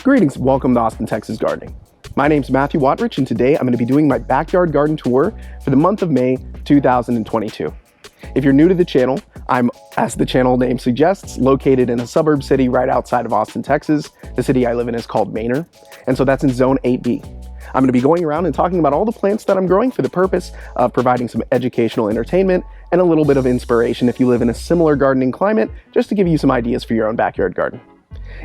Greetings, welcome to Austin, Texas Gardening. My name's Matthew Wattrich, and today I'm going to be doing my backyard garden tour for the month of May 2022. If you're new to the channel, I'm, as the channel name suggests, located in a suburb city right outside of Austin, Texas. The city I live in is called Manor, and so that's in Zone 8B. I'm going to be going around and talking about all the plants that I'm growing for the purpose of providing some educational entertainment and a little bit of inspiration if you live in a similar gardening climate, just to give you some ideas for your own backyard garden.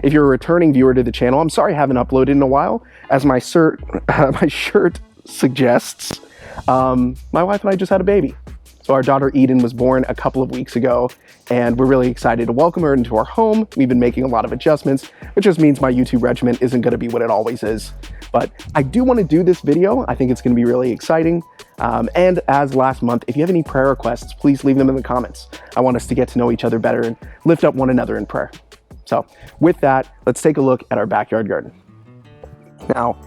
If you're a returning viewer to the channel, I'm sorry I haven't uploaded in a while. As my shirt suggests, my wife and I just had a baby. So our daughter Eden was born a couple of weeks ago, and we're really excited to welcome her into our home. We've been making a lot of adjustments, which just means my YouTube regimen isn't going to be what it always is. But I do want to do this video. I think it's going to be really exciting. And as last month, if you have any prayer requests, please leave them in the comments. I want us to get to know each other better and lift up one another in prayer. So with that, let's take a look at our backyard garden. Now,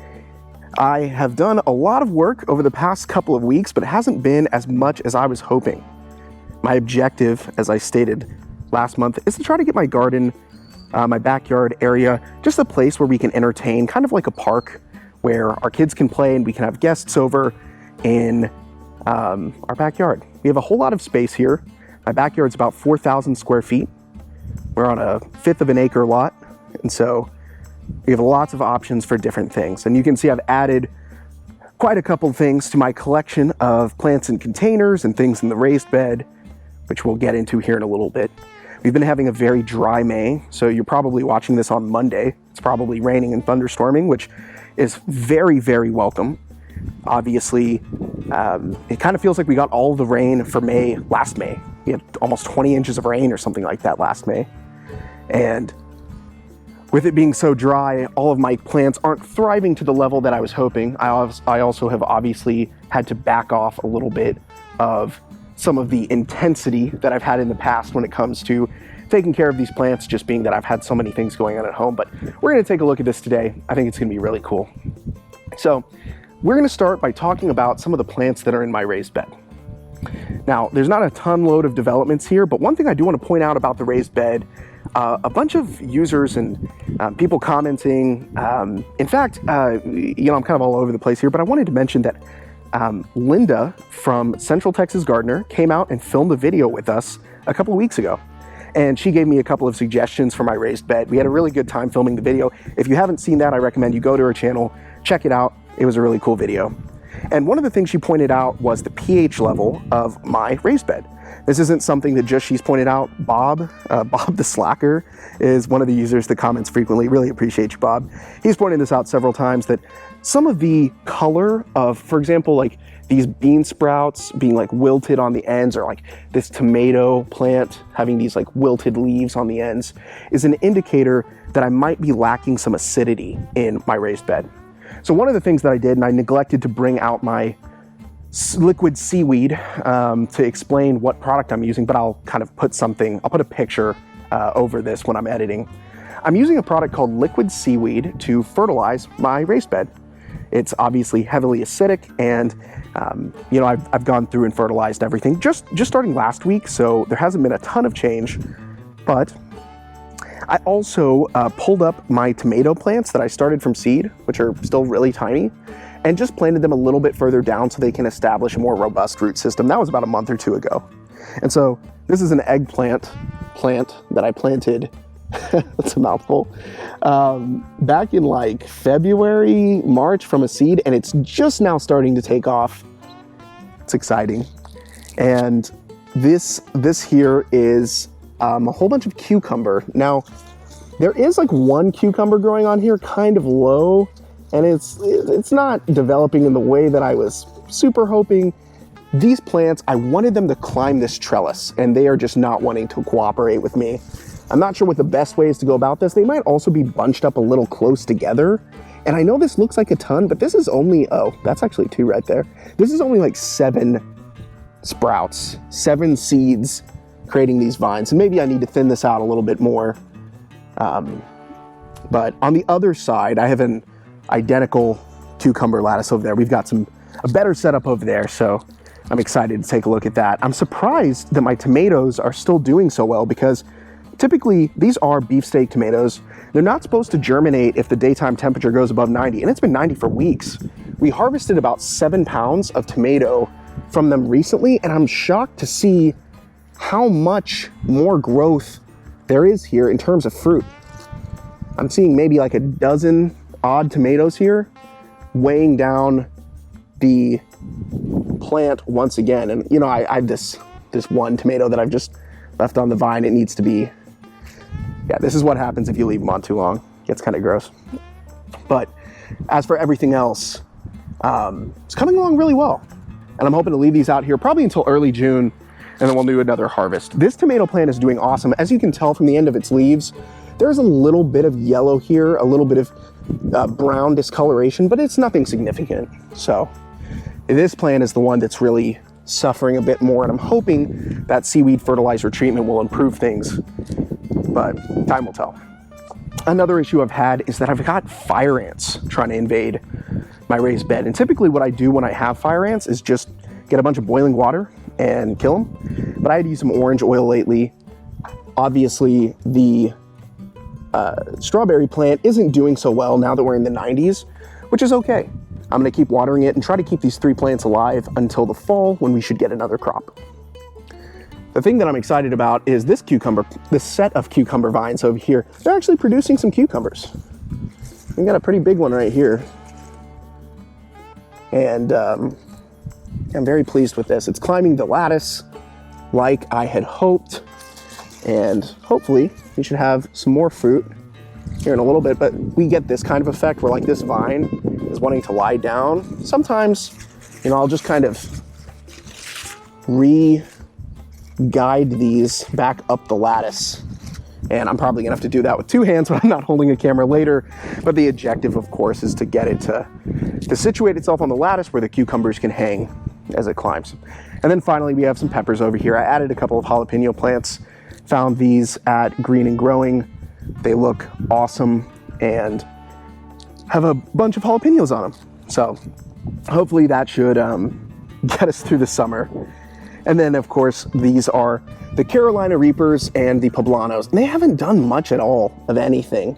I have done a lot of work over the past couple of weeks, but it hasn't been as much as I was hoping. My objective, as I stated last month, is to try to get my garden, my backyard area, just a place where we can entertain, kind of like a park where our kids can play and we can have guests over in our backyard. We have a whole lot of space here. My backyard's about 4,000 square feet. We're on a 1/5 of an acre lot, and so we have lots of options for different things. And you can see I've added quite a couple things to my collection of plants in containers and things in the raised bed, which we'll get into here in a little bit. We've been having a very dry May, so you're probably watching this on Monday. It's probably raining and thunderstorming, which is very, very welcome. Obviously, it kind of feels like we got all the rain for May last May. We had almost 20 inches of rain or something like that last May. And with it being so dry, all of my plants aren't thriving to the level that I was hoping. I also have obviously had to back off a little bit of some of the intensity that I've had in the past when it comes to taking care of these plants, just being that I've had so many things going on at home. But we're going to take a look at this today. I think it's going to be really cool. So we're going to start by talking about some of the plants that are in my raised bed. Now, there's not a ton load of developments here, but one thing I do want to point out about the raised bed, a bunch of users and people commenting, in fact, I'm kind of all over the place here, but I wanted to mention that Linda from Central Texas Gardener came out and filmed a video with us a couple of weeks ago. And she gave me a couple of suggestions for my raised bed. We had a really good time filming the video. If you haven't seen that, I recommend you go to her channel, check it out. It was a really cool video. And one of the things she pointed out was the pH level of my raised bed. This isn't something that just she's pointed out. Bob the Slacker is one of the users that comments frequently. Really appreciate you, Bob. He's pointed this out several times, that some of the color of, for example, like these bean sprouts being like wilted on the ends, or like this tomato plant having these like wilted leaves on the ends, is an indicator that I might be lacking some acidity in my raised bed. So one of the things that I did, and I neglected to bring out my liquid seaweed to explain what product I'm using, but I'll kind of put a picture over this when I'm editing. I'm using a product called liquid seaweed to fertilize my raised bed. It's obviously heavily acidic, and I've gone through and fertilized everything just starting last week, so there hasn't been a ton of change. But I also pulled up my tomato plants that I started from seed, which are still really tiny, and just planted them a little bit further down so they can establish a more robust root system. That was about a month or two ago. And so this is an eggplant plant that I planted, that's a mouthful, back in like February, March from a seed, and it's just now starting to take off. It's exciting. And this here is a whole bunch of cucumber. Now, there is like one cucumber growing on here, kind of low, and it's not developing in the way that I was super hoping. These plants, I wanted them to climb this trellis, and they are just not wanting to cooperate with me. I'm not sure what the best way is to go about this. They might also be bunched up a little close together. And I know this looks like a ton, but this is only, oh, that's actually 2 right there. This is only like 7 sprouts, 7 seeds creating these vines. And maybe I need to thin this out a little bit more. But on the other side, I have an identical cucumber lattice over there. We've got a better setup over there, so I'm excited to take a look at that. I'm surprised that my tomatoes are still doing so well, because Typically, these are beefsteak tomatoes. They're not supposed to germinate if the daytime temperature goes above 90, and it's been 90 for weeks. We harvested about 7 pounds of tomato from them recently, and I'm shocked to see how much more growth there is here in terms of fruit. I'm seeing maybe like a dozen odd tomatoes here, weighing down the plant once again. And you know, I have this one tomato that I've just left on the vine. It needs to be, yeah, this is what happens if you leave them on too long. It gets kind of gross. But as for everything else, it's coming along really well. And I'm hoping to leave these out here probably until early June, and then we'll do another harvest. This tomato plant is doing awesome. As you can tell from the end of its leaves, there's a little bit of yellow here, a little bit of brown discoloration, but it's nothing significant. So this plant is the one that's really suffering a bit more, and I'm hoping that seaweed fertilizer treatment will improve things, but time will tell. Another issue I've had is that I've got fire ants trying to invade my raised bed. And typically what I do when I have fire ants is just get a bunch of boiling water and kill them. But I had to use some orange oil lately. Obviously, the strawberry plant isn't doing so well now that we're in the 90s, which is okay. I'm gonna keep watering it and try to keep these 3 plants alive until the fall when we should get another crop. The thing that I'm excited about is this set of cucumber vines over here. They're actually producing some cucumbers. We got a pretty big one right here. And I'm very pleased with this. It's climbing the lattice like I had hoped. And hopefully we should have some more fruit here in a little bit, but we get this kind of effect where like this vine is wanting to lie down. Sometimes, you know, I'll just kind of guide these back up the lattice. And I'm probably gonna have to do that with 2 hands when I'm not holding a camera later. But the objective, of course, is to get it to situate itself on the lattice where the cucumbers can hang as it climbs. And then finally, we have some peppers over here. I added a couple of jalapeno plants, found these at Green and Growing. They look awesome and have a bunch of jalapenos on them. So hopefully that should get us through the summer. And then, of course, these are the Carolina Reapers and the Poblanos. And they haven't done much at all of anything.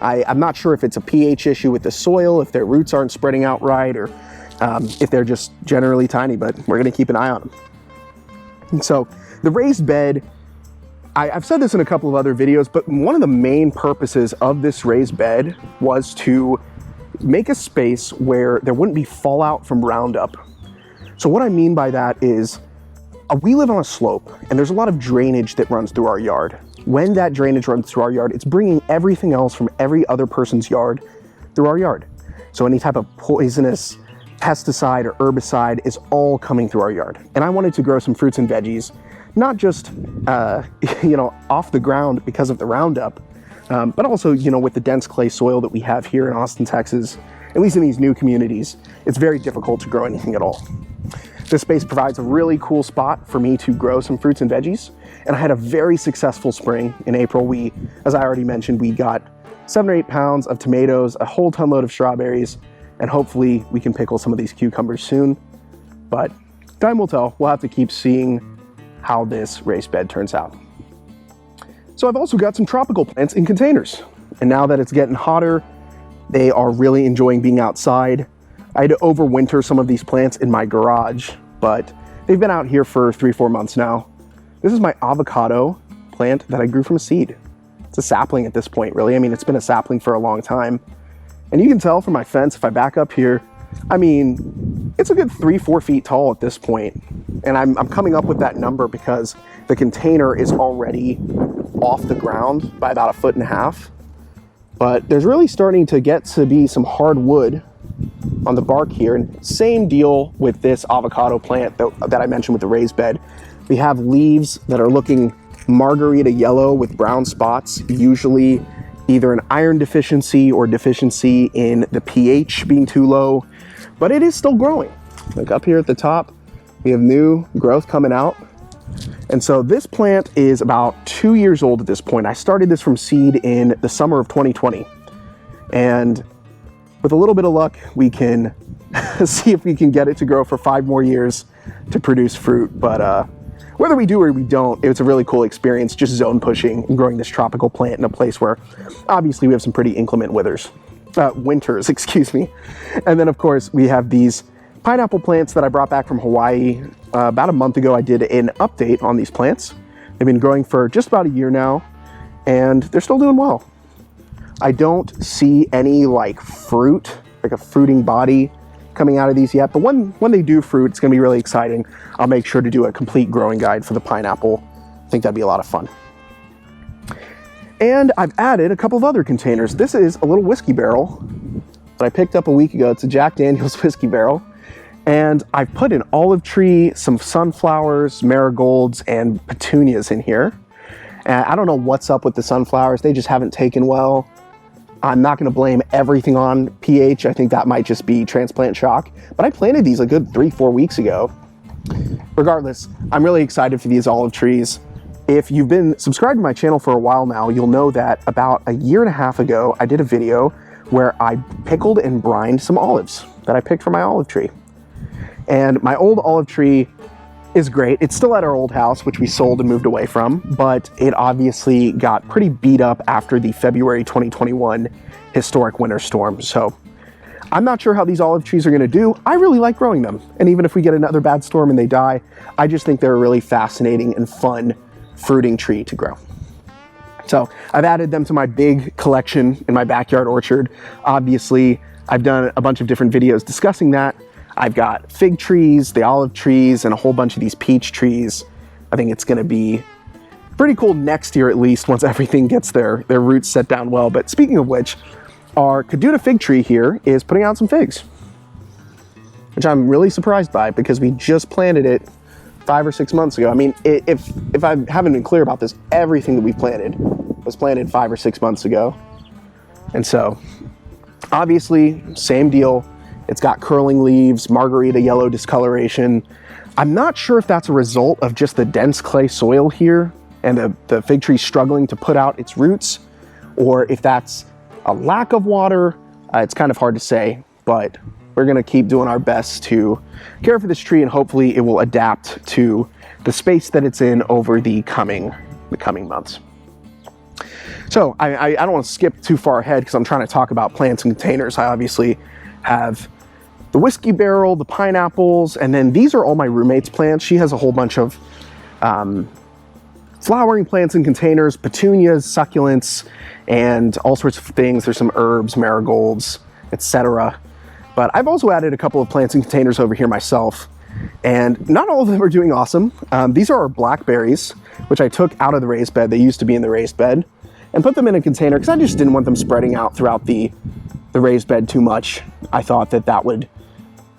I'm not sure if it's a pH issue with the soil, if their roots aren't spreading out right, or if they're just generally tiny, but we're gonna keep an eye on them. And so the raised bed, I've said this in a couple of other videos, but one of the main purposes of this raised bed was to make a space where there wouldn't be fallout from Roundup. So what I mean by that is, we live on a slope, and there's a lot of drainage that runs through our yard. When that drainage runs through our yard, it's bringing everything else from every other person's yard through our yard. So any type of poisonous pesticide or herbicide is all coming through our yard. And I wanted to grow some fruits and veggies, not just you know, off the ground because of the Roundup, but also, you know, with the dense clay soil that we have here in Austin, Texas, at least in these new communities, it's very difficult to grow anything at all. This space provides a really cool spot for me to grow some fruits and veggies. And I had a very successful spring. In April, as I already mentioned, we got 7 or 8 pounds of tomatoes, a whole ton load of strawberries, and hopefully we can pickle some of these cucumbers soon. But time will tell. We'll have to keep seeing how this raised bed turns out. So I've also got some tropical plants in containers. And now that it's getting hotter, they are really enjoying being outside. I had to overwinter some of these plants in my garage, but they've been out here for 3-4 months now. This is my avocado plant that I grew from a seed. It's a sapling at this point, really. I mean, it's been a sapling for a long time. And you can tell from my fence, if I back up here, I mean, it's a good 3-4 feet tall at this point. And I'm coming up with that number because the container is already off the ground by about 1.5 feet. But there's really starting to get to be some hard wood on the bark here. And same deal with this avocado plant that I mentioned with the raised bed. We have leaves that are looking margarita yellow with brown spots, usually either an iron deficiency or deficiency in the pH being too low, but it is still growing. Like up here at the top, we have new growth coming out. And so this plant is about 2 years old at this point. I started this from seed in the summer of 2020. And with a little bit of luck, we can see if we can get it to grow for 5 more years to produce fruit. But whether we do or we don't, it's a really cool experience just zone pushing and growing this tropical plant in a place where obviously we have some pretty inclement winters, excuse me. And then of course we have these pineapple plants that I brought back from Hawaii. About a month ago I did an update on these plants. They've been growing for just about a year now and they're still doing well. I don't see any like fruit, like a fruiting body coming out of these yet, but when they do fruit, it's gonna be really exciting. I'll make sure to do a complete growing guide for the pineapple. I think that'd be a lot of fun. And I've added a couple of other containers. This is a little whiskey barrel that I picked up a week ago. It's a Jack Daniel's whiskey barrel. And I've put an olive tree, some sunflowers, marigolds, and petunias in here. And I don't know what's up with the sunflowers. They just haven't taken well. I'm not gonna blame everything on pH. I think that might just be transplant shock. But I planted these a good 3-4 weeks ago. Regardless, I'm really excited for these olive trees. If you've been subscribed to my channel for a while now, you'll know that about a year and a half ago, I did a video where I pickled and brined some olives that I picked from my olive tree. And my old olive tree is great. It's still at our old house, which we sold and moved away from, but it obviously got pretty beat up after the February 2021 historic winter storm. So I'm not sure how these olive trees are gonna do. I really like growing them. And even if we get another bad storm and they die, I just think they're a really fascinating and fun fruiting tree to grow. So I've added them to my big collection in my backyard orchard. Obviously, I've done a bunch of different videos discussing that. I've got fig trees, the olive trees, and a whole bunch of these peach trees. I think it's gonna be pretty cool next year at least, once everything gets their roots set down well. But speaking of which, our Kaduna fig tree here is putting out some figs, which I'm really surprised by because we just planted it 5 or 6 months ago. I mean, if I haven't been clear about this, everything that we've planted was planted 5 or 6 months ago. And so, obviously, same deal. It's got curling leaves, margarita yellow discoloration. I'm not sure if that's a result of just the dense clay soil here and the fig tree struggling to put out its roots, or if that's a lack of water. It's kind of hard to say, but we're gonna keep doing our best to care for this tree and hopefully it will adapt to the space that it's in over the coming months. So I don't want to skip too far ahead because I'm trying to talk about plants and containers. I obviously have the whiskey barrel, the pineapples, and then these are all my roommate's plants. She has a whole bunch of flowering plants in containers, petunias, succulents, and all sorts of things. There's some herbs, marigolds, etc. But I've also added a couple of plants in containers over here myself, and not all of them are doing awesome. These are our blackberries, which I took out of the raised bed. They used to be in the raised bed, and put them in a container because I just didn't want them spreading out throughout the raised bed too much. I thought that would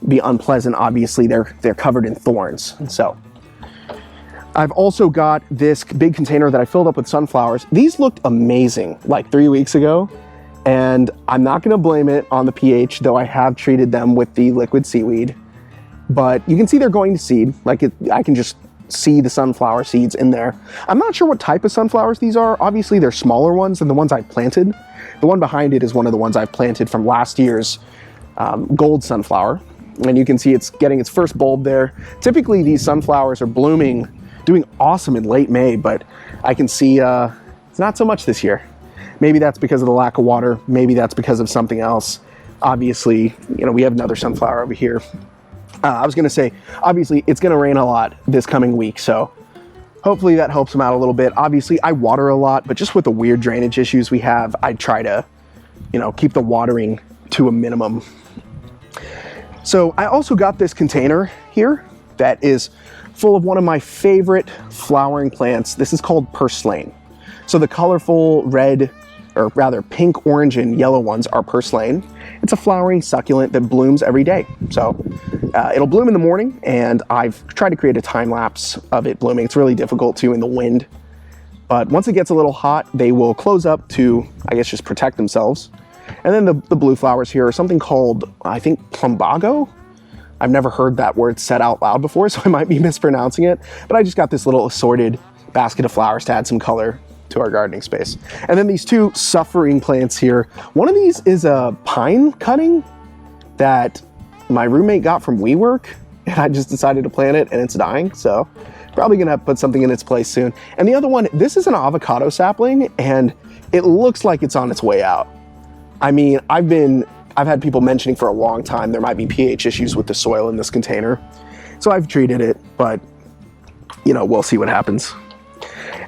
be unpleasant. Obviously, they're covered in thorns. So I've also got this big container that I filled up with sunflowers. These looked amazing like 3 weeks ago, and I'm not gonna blame it on the pH, though I have treated them with the liquid seaweed. But you can see they're going to seed. I can just see the sunflower seeds in there. I'm not sure what type of sunflowers these are. Obviously, they're smaller ones than the ones I've planted. The one behind it is one of the ones I've planted from last year's gold sunflower. And you can see it's getting its first bulb there. Typically, these sunflowers are blooming, doing awesome in late May, but I can see it's not so much this year. Maybe that's because of the lack of water. Maybe that's because of something else. Obviously, we have another sunflower over here. I was gonna say, obviously, it's gonna rain a lot this coming week, so hopefully that helps them out a little bit. Obviously, I water a lot, but just with the weird drainage issues we have, I try to, keep the watering to a minimum. So I also got this container here that is full of one of my favorite flowering plants. This is called purslane. So the colorful red, or rather pink, orange, and yellow ones are purslane. It's a flowering succulent that blooms every day. So it'll bloom in the morning, and I've tried to create a time lapse of it blooming. It's really difficult to in the wind. But once it gets a little hot, they will close up to, I guess, just protect themselves. And then the blue flowers here are something called, I think, plumbago. I've never heard that word said out loud before, so I might be mispronouncing it. But I just got this little assorted basket of flowers to add some color to our gardening space. And then these two suffering plants here. One of these is a pine cutting that my roommate got from WeWork, and I just decided to plant it and it's dying. So probably gonna have to put something in its place soon. And the other one, this is an avocado sapling and it looks like it's on its way out. I mean, I've had people mentioning for a long time there might be pH issues with the soil in this container. So I've treated it, but you know, we'll see what happens.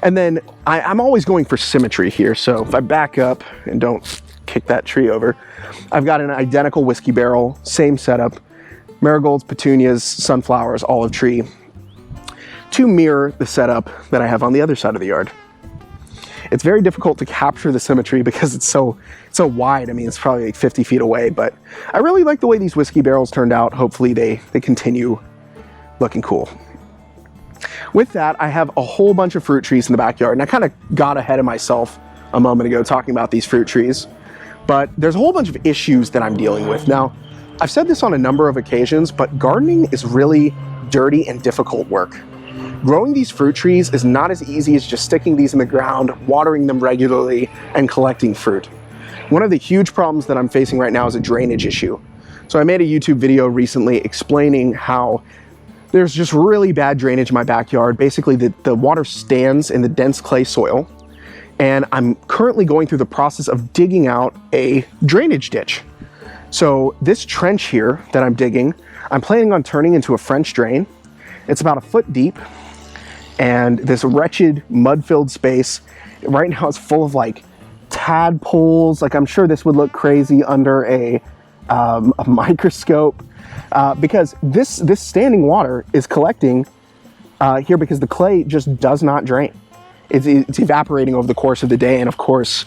And then I'm always going for symmetry here. So if I back up and don't kick that tree over, I've got an identical whiskey barrel, same setup, marigolds, petunias, sunflowers, olive tree, to mirror the setup that I have on the other side of the yard. It's very difficult to capture the symmetry because it's so wide. I mean, it's probably like 50 feet away, but I really like the way these whiskey barrels turned out. Hopefully they continue looking cool. With that, I have a whole bunch of fruit trees in the backyard, and I kind of got ahead of myself a moment ago talking about these fruit trees, but there's a whole bunch of issues that I'm dealing with. Now, I've said this on a number of occasions, but gardening is really dirty and difficult work. Growing these fruit trees is not as easy as just sticking these in the ground, watering them regularly, and collecting fruit. One of the huge problems that I'm facing right now is a drainage issue. So I made a YouTube video recently explaining how there's just really bad drainage in my backyard. Basically, the water stands in the dense clay soil, and I'm currently going through the process of digging out a drainage ditch. So this trench here that I'm digging, I'm planning on turning into a French drain. It's about 1 foot deep, and this wretched mud-filled space right now is full of like tadpoles. Like, I'm sure this would look crazy under a microscope. Because this standing water is collecting here because the clay just does not drain. It's evaporating over the course of the day, and of course,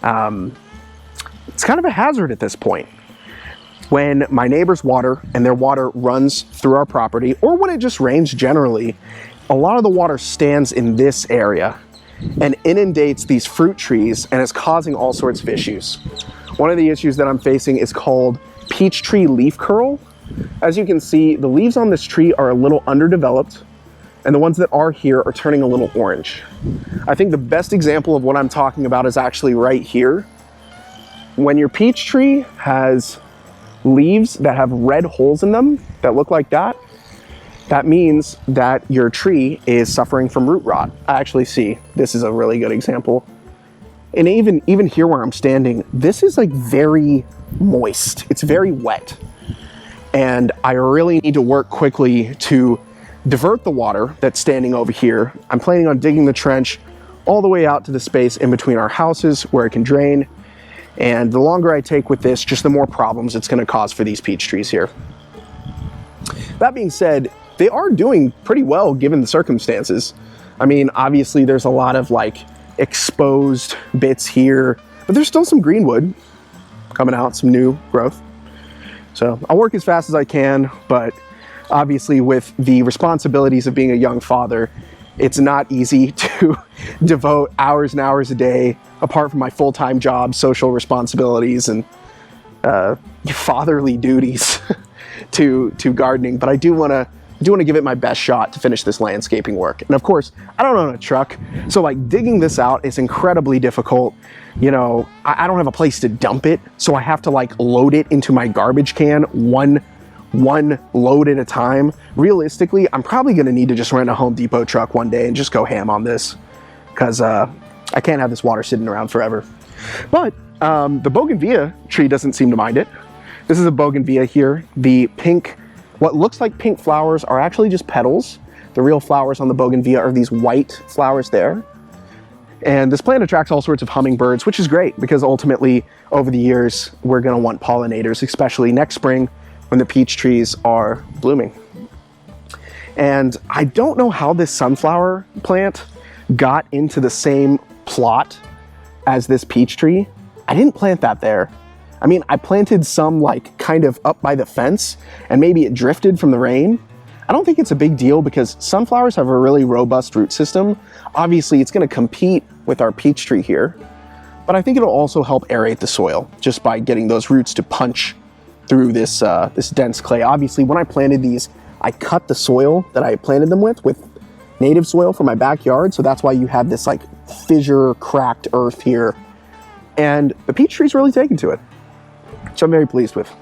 it's kind of a hazard at this point. When my neighbors water and their water runs through our property, or when it just rains generally, a lot of the water stands in this area and inundates these fruit trees, and is causing all sorts of issues. One of the issues that I'm facing is called peach tree leaf curl. As you can see, the leaves on this tree are a little underdeveloped, and the ones that are here are turning a little orange. I think the best example of what I'm talking about is actually right here. When your peach tree has leaves that have red holes in them that look like that, that means that your tree is suffering from root rot. I actually see, this is a really good example. And even here where I'm standing, this is like very moist. It's very wet. And I really need to work quickly to divert the water that's standing over here. I'm planning on digging the trench all the way out to the space in between our houses where it can drain. And the longer I take with this, just the more problems it's going to cause for these peach trees here. That being said, they are doing pretty well given the circumstances. I mean, obviously there's a lot of like exposed bits here, but there's still some greenwood coming out, some new growth. So I'll work as fast as I can, but obviously with the responsibilities of being a young father, it's not easy to devote hours and hours a day, apart from my full-time job, social responsibilities, and fatherly duties to gardening. But I do want to give it my best shot to finish this landscaping work. And of course, I don't own a truck, so like digging this out is incredibly difficult. You know, I don't have a place to dump it, so I have to like load it into my garbage can one load at a time. Realistically, I'm probably gonna need to just rent a Home Depot truck one day and just go ham on this, because I can't have this water sitting around forever. But the bougainvillea tree doesn't seem to mind it. This is a bougainvillea here. The pink, what looks like pink flowers are actually just petals. The real flowers on the bougainvillea are these white flowers there. And this plant attracts all sorts of hummingbirds, which is great because ultimately over the years, we're gonna want pollinators, especially next spring when the peach trees are blooming. And I don't know how this sunflower plant got into the same plot as this peach tree. I didn't plant that there. I mean, I planted some like kind of up by the fence and maybe it drifted from the rain. I don't think it's a big deal because sunflowers have a really robust root system. Obviously, it's gonna compete with our peach tree here, but I think it'll also help aerate the soil just by getting those roots to punch through this dense clay. Obviously, when I planted these, I cut the soil that I planted them with native soil from my backyard, so that's why you have this like fissure, cracked earth here. And the peach tree's really taken to it, which I'm very pleased with.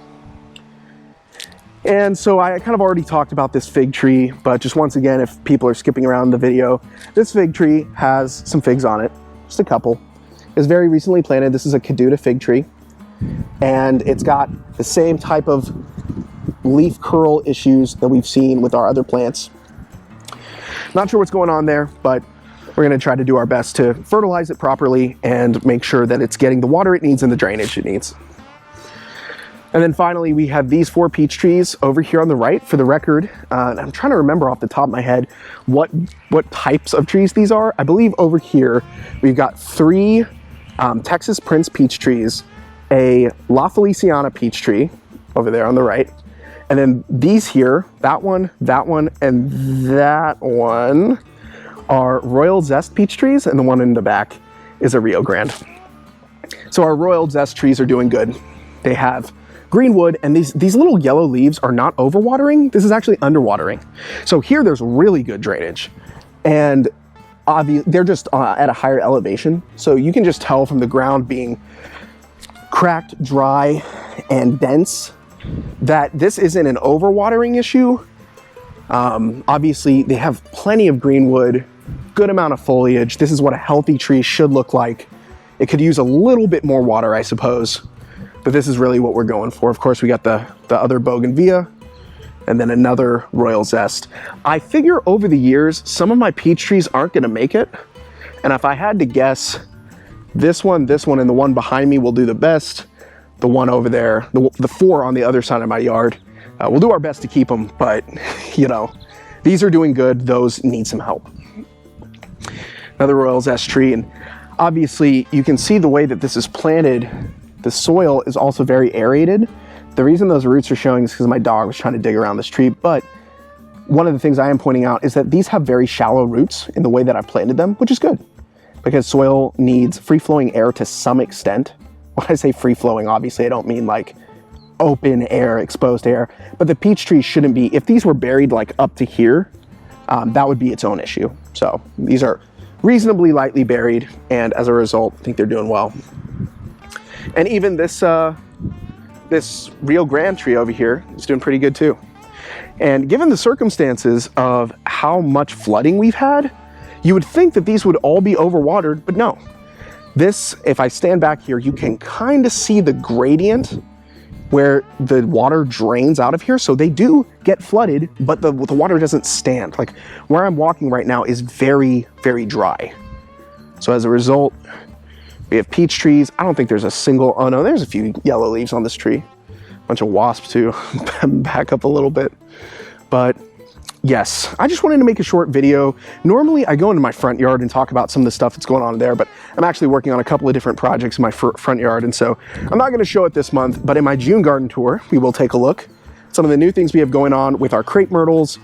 And so I kind of already talked about this fig tree, but just once again, if people are skipping around the video, this fig tree has some figs on it, just a couple. It's very recently planted. This is a Caduta fig tree, and it's got the same type of leaf curl issues that we've seen with our other plants. Not sure what's going on there, but we're gonna try to do our best to fertilize it properly and make sure that it's getting the water it needs and the drainage it needs. And then finally, we have these 4 peach trees over here on the right. For the record, I'm trying to remember off the top of my head what types of trees these are. I believe over here, we've got 3 Texas Prince peach trees, a La Feliciana peach tree over there on the right, and then these here, that one, and that one are Royal Zest peach trees, and the one in the back is a Rio Grande. So our Royal Zest trees are doing good. They have green wood, and these little yellow leaves are not overwatering. This is actually underwatering. So here there's really good drainage, and they're just at a higher elevation. So you can just tell from the ground being cracked, dry, and dense that this isn't an overwatering issue. Obviously they have plenty of green wood, good amount of foliage. This is what a healthy tree should look like. It could use a little bit more water, I suppose, but this is really what we're going for. Of course, we got the other bougainvillea and then another Royal Zest. I figure over the years, some of my peach trees aren't gonna make it. And if I had to guess, this one, and the one behind me will do the best. The one over there, the 4 on the other side of my yard, we'll do our best to keep them, but you know, these are doing good. Those need some help. Another Royal Zest tree, and obviously you can see the way that this is planted. The soil is also very aerated. The reason those roots are showing is because my dog was trying to dig around this tree, but one of the things I am pointing out is that these have very shallow roots in the way that I've planted them, which is good because soil needs free-flowing air to some extent. When I say free-flowing, obviously I don't mean like open air, exposed air, but the peach tree shouldn't be, if these were buried like up to here, that would be its own issue. So these are reasonably lightly buried, and as a result, I think they're doing well. And even this Rio Grande tree over here is doing pretty good too. And given the circumstances of how much flooding we've had, you would think that these would all be overwatered, but no. This, if I stand back here, you can kind of see the gradient where the water drains out of here. So they do get flooded, but the water doesn't stand. Like where I'm walking right now is very, very dry. So as a result, we have peach trees. I don't think there's a single, oh no, there's a few yellow leaves on this tree. Bunch of wasps too. Back up a little bit. But yes, I just wanted to make a short video. Normally I go into my front yard and talk about some of the stuff that's going on there, but I'm actually working on a couple of different projects in my front yard, and so I'm not gonna show it this month, but in my June garden tour, we will take a look at some of the new things we have going on with our crepe myrtles,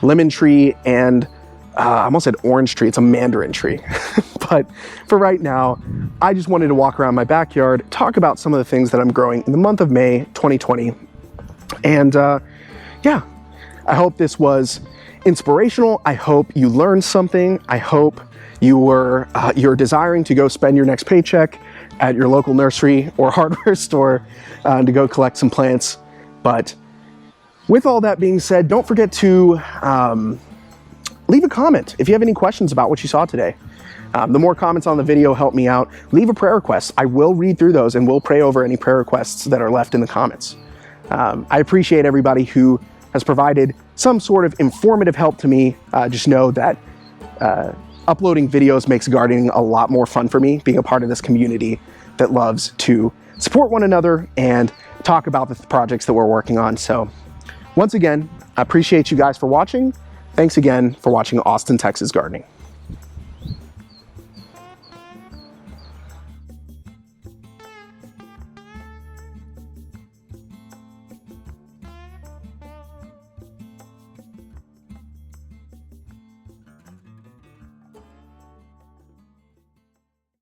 lemon tree, and I almost said orange tree, it's a mandarin tree. But for right now, I just wanted to walk around my backyard, talk about some of the things that I'm growing in the month of May 2020. And yeah, I hope this was inspirational. I hope you learned something. I hope you're desiring to go spend your next paycheck at your local nursery or hardware store to go collect some plants. But with all that being said, don't forget to leave a comment if you have any questions about what you saw today. The more comments on the video help me out. Leave a prayer request. I will read through those and we'll pray over any prayer requests that are left in the comments. I appreciate everybody who has provided some sort of informative help to me. Just know that uploading videos makes gardening a lot more fun for me, being a part of this community that loves to support one another and talk about the projects that we're working on. So once again, I appreciate you guys for watching. Thanks again for watching Austin, Texas Gardening.